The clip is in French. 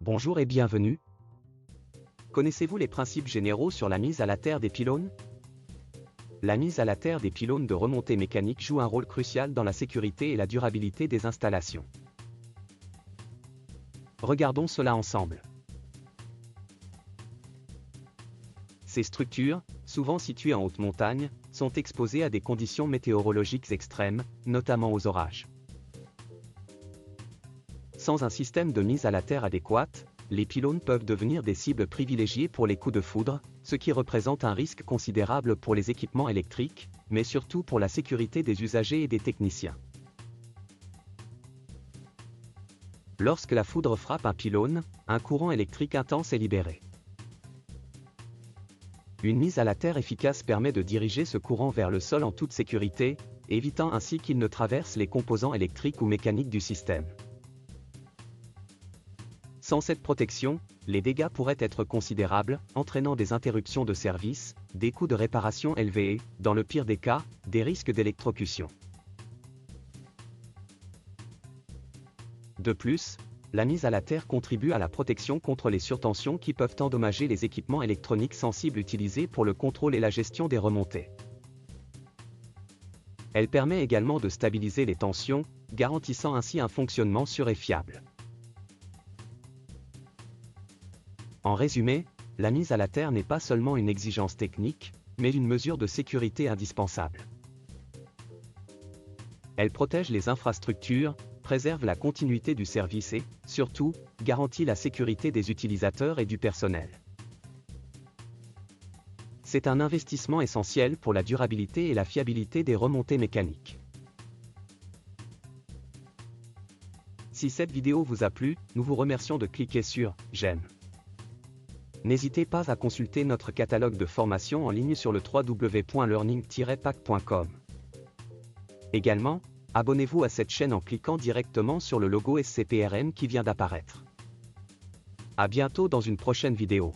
Bonjour et bienvenue. Connaissez-vous les principes généraux sur la mise à la terre des pylônes? La mise à la terre des pylônes de remontée mécanique joue un rôle crucial dans la sécurité et la durabilité des installations. Regardons cela ensemble. Ces structures, souvent situées en haute montagne, sont exposées à des conditions météorologiques extrêmes, notamment aux orages. Sans un système de mise à la terre adéquat, les pylônes peuvent devenir des cibles privilégiées pour les coups de foudre, ce qui représente un risque considérable pour les équipements électriques, mais surtout pour la sécurité des usagers et des techniciens. Lorsque la foudre frappe un pylône, un courant électrique intense est libéré. Une mise à la terre efficace permet de diriger ce courant vers le sol en toute sécurité, évitant ainsi qu'il ne traverse les composants électriques ou mécaniques du système. Sans cette protection, les dégâts pourraient être considérables, entraînant des interruptions de service, des coûts de réparation élevés et, dans le pire des cas, des risques d'électrocution. De plus, la mise à la terre contribue à la protection contre les surtensions qui peuvent endommager les équipements électroniques sensibles utilisés pour le contrôle et la gestion des remontées. Elle permet également de stabiliser les tensions, garantissant ainsi un fonctionnement sûr et fiable. En résumé, la mise à la terre n'est pas seulement une exigence technique, mais une mesure de sécurité indispensable. Elle protège les infrastructures, préserve la continuité du service et, surtout, garantit la sécurité des utilisateurs et du personnel. C'est un investissement essentiel pour la durabilité et la fiabilité des remontées mécaniques. Si cette vidéo vous a plu, nous vous remercions de cliquer sur « J'aime ». N'hésitez pas à consulter notre catalogue de formations en ligne sur le www.learning-pack.com. Également, abonnez-vous à cette chaîne en cliquant directement sur le logo SCPRM qui vient d'apparaître. À bientôt dans une prochaine vidéo.